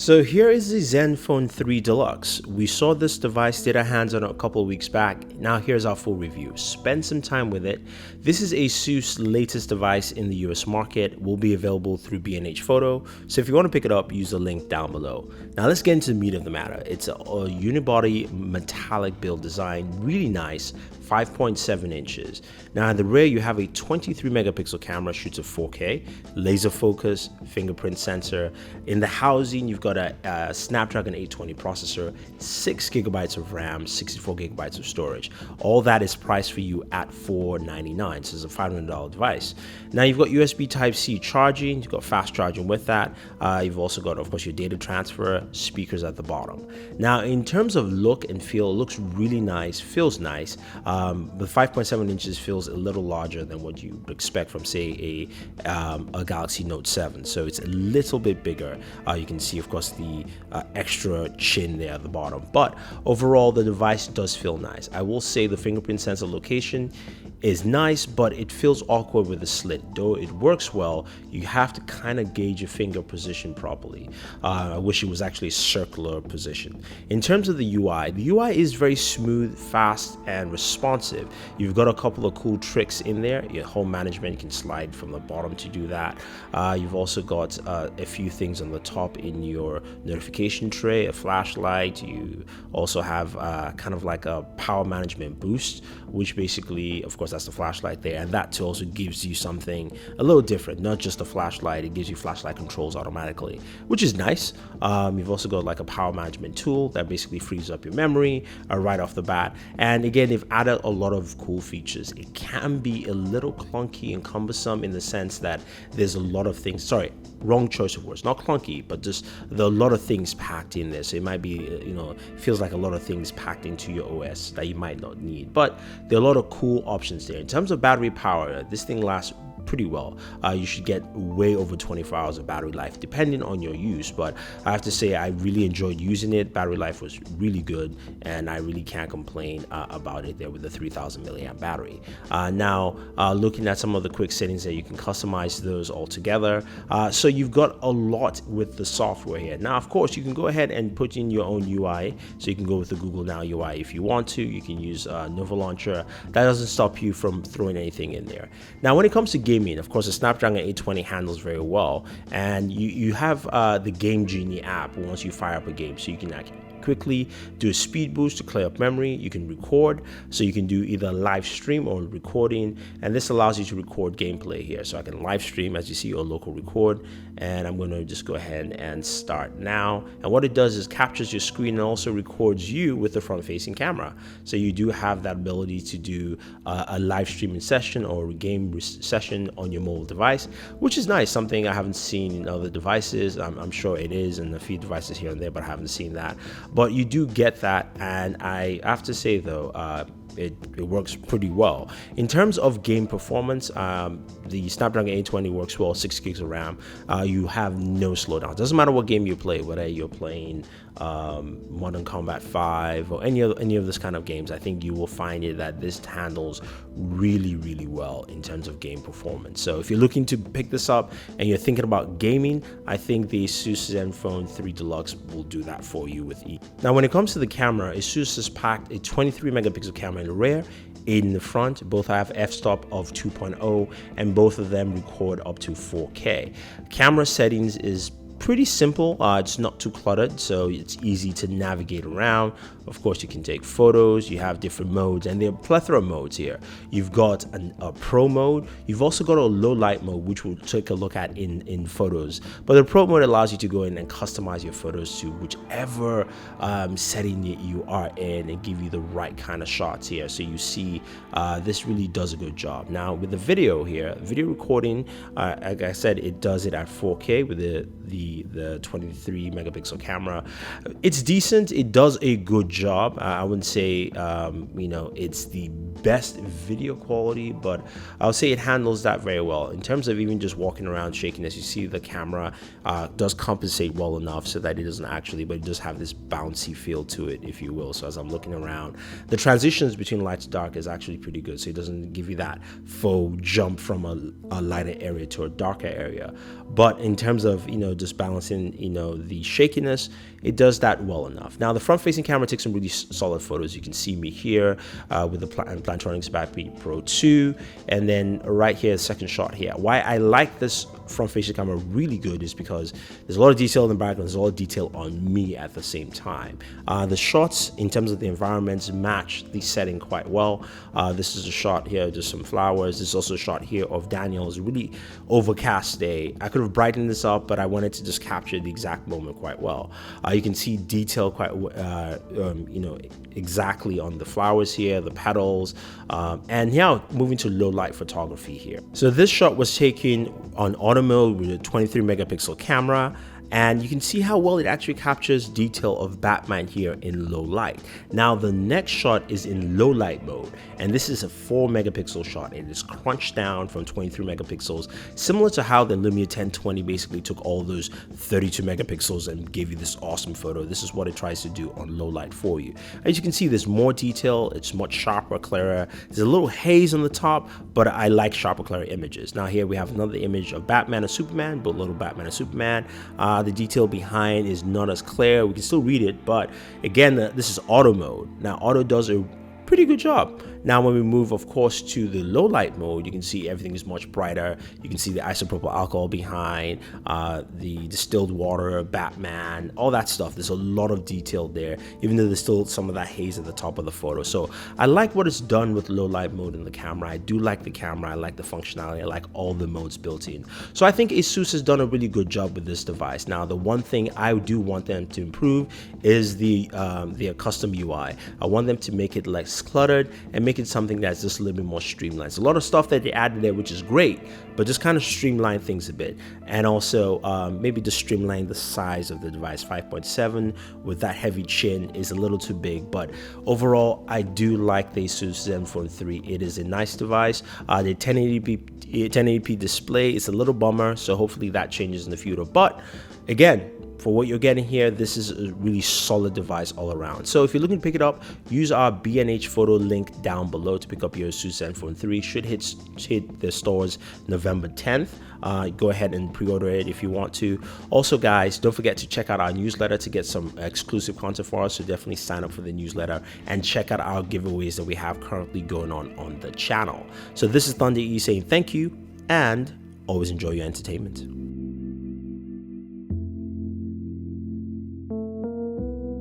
So here is the Zenphone 3 Deluxe. We saw this device, did our hands on it a couple of weeks back. Now here's our full review. Spend some time with it. This is Asus' latest device in the US market. Will be available through B&H Photo. So if you want to pick it up, use the link down below. Now let's get into the meat of the matter. It's a unibody metallic build design, really nice, 5.7 inches. Now in the rear, you have a 23 megapixel camera, shoots at 4K, laser focus, fingerprint sensor. In the housing, you've got a Snapdragon 820 processor, 6 gigabytes of RAM, 64 gigabytes of storage. All that is priced for you at $499, so it's a $500 device. Now you've got USB Type-C charging, you've got fast charging with that. You've also got, of course, your data transfer, speakers at the bottom. Now in terms of look and feel, it looks really nice, feels nice. The 5.7 inches feels a little larger than what you would expect from, say, a Galaxy Note 7. So it's a little bit bigger. You can see, of course, the extra chin there at the bottom. But overall, the device does feel nice. I will say the fingerprint sensor location is nice, but it feels awkward with the slit. Though it works well, you have to kind of gauge your finger position properly. I wish it was actually a circular position. In terms of the UI is very smooth, fast, and responsive. You've got a couple of cool tricks in there. Your home management, you can slide from the bottom to do that. You've also got a few things on the top in your notification tray, a flashlight. You also have kind of like a power management boost, which basically, of course, that's the flashlight there, and that too also gives you something a little different, not just a flashlight. It gives you flashlight controls automatically, which is nice. You've also got like a power management tool that basically frees up your memory right off the bat. And again, they've added a lot of cool features. It can be a little clunky and cumbersome in the sense that there's a lot of things, sorry, wrong choice of words, not clunky, but just there are a lot of things packed in there. So it might be, feels like a lot of things packed into your OS that you might not need, but there are a lot of cool options there. In terms of battery power, this thing lasts pretty well. You should get way over 24 hours of battery life depending on your use, but I have to say I really enjoyed using it. Battery life was really good, and I really can't complain about it there with the 3000 milliamp battery. Now looking at some of the quick settings there, you can customize those all together. So you've got a lot with the software here. Now of course you can go ahead and put in your own UI, so you can go with the Google Now UI if you want to. You can use Nova Launcher. That doesn't stop you from throwing anything in there. Now when it comes to gaming, of course, the Snapdragon 820 handles very well, and you have the Game Genie app once you fire up a game, so you can quickly do a speed boost to clear up memory. You can record, so you can do either live stream or recording, and this allows you to record gameplay here. So I can live stream, as you see, or local record, and I'm going to just go ahead and start now. And what it does is captures your screen and also records you with the front-facing camera. So you do have that ability to do a live streaming session or a game session on your mobile device, which is nice, something I haven't seen in other devices. I'm sure it is in a few devices here and there, but I haven't seen that. But you do get that, and I have to say though, it works pretty well. In terms of game performance, the Snapdragon 820 works well, 6 gigs of RAM. You have no slowdown. Doesn't matter what game you play, whether you're playing Modern Combat 5 or any of this kind of games. I think you will find it that this handles really well in terms of game performance. So if you're looking to pick this up and you're thinking about gaming, I think the Asus Zenphone 3 Deluxe will do that for you with ease. Now when it comes to the camera, Asus has packed a 23 megapixel camera in the rear, 8 in the front. Both have f-stop of 2.0, and both of them record up to 4K. Camera settings is pretty simple. It's not too cluttered, so it's easy to navigate around. Of course, you can take photos. You have different modes, and there are a plethora of modes here. You've got a pro mode. You've also got a low light mode, which we'll take a look at in photos. But the pro mode allows you to go in and customize your photos to whichever setting you are in and give you the right kind of shots here. So you see, this really does a good job. Now with the video here, video recording, like I said, it does it at 4K with the 23 megapixel camera. It's decent. It does a good job. I wouldn't say it's the best video quality, but I'll say it handles that very well. In terms of even just walking around shakiness, you see the camera does compensate well enough so that it doesn't actually, but it does have this bouncy feel to it, if you will. So as I'm looking around, the transitions between light to dark is actually pretty good, so it doesn't give you that faux jump from a lighter area to a darker area. But in terms of, you know, just balancing, you know, the shakiness, it does that well enough. Now the front facing camera takes some really solid photos. You can see me here with the Plantronics Backbeat Pro 2, and then right here, the second shot here. Why I like this front facing camera really good is because there's a lot of detail in the background, there's a lot of detail on me at the same time. The shots in terms of the environments match the setting quite well. This is a shot here, just some flowers. This is also a shot here of Daniel's really overcast day. I could have brightened this up, but I wanted to just capture the exact moment quite well. You can see detail quite, you know, exactly on the flowers here, the petals, and now moving to low light photography here. So this shot was taken on auto mode with a 23 megapixel camera, and you can see how well it actually captures detail of Batman here in low light. Now the next shot is in low light mode, and this is a 4 megapixel shot. It is crunched down from 23 megapixels, similar to how the Lumia 1020 basically took all those 32 megapixels and gave you this awesome photo. This is what it tries to do on low light for you. As you can see, there's more detail, it's much sharper, clearer. There's a little haze on the top, but I like sharper, clearer images. Now here we have another image of Batman and Superman, but little Batman and Superman. The detail behind is not as clear. We can still read it, but again, this is auto mode. Now auto does a pretty good job. Now when we move, of course, to the low light mode, you can see everything is much brighter. You can see the isopropyl alcohol behind, the distilled water, Batman, all that stuff. There's a lot of detail there, even though there's still some of that haze at the top of the photo. So I like what it's done with low light mode in the camera. I do like the camera. I like the functionality. I like all the modes built in. So I think Asus has done a really good job with this device. Now the one thing I do want them to improve is the custom UI. I want them to make it less cluttered and make it something that's just a little bit more streamlined. It's a lot of stuff that they added there, which is great, but just kind of streamline things a bit. And also maybe just streamline the size of the device. 5.7 with that heavy chin is a little too big, but overall I do like the Asus Zenfone 3. It is a nice device. The 1080p display is a little bummer, so hopefully that changes in the future. But again, for what you're getting here, this is a really solid device all around. So if you're looking to pick it up, use our B&H photo link down below to pick up your Asus Zenfone 3. Should hit the stores November 10th. Go ahead and pre-order it if you want to. Also guys, don't forget to check out our newsletter to get some exclusive content for us, so definitely sign up for the newsletter and check out our giveaways that we have currently going on the channel. So this is Thunder E saying thank you and always enjoy your entertainment.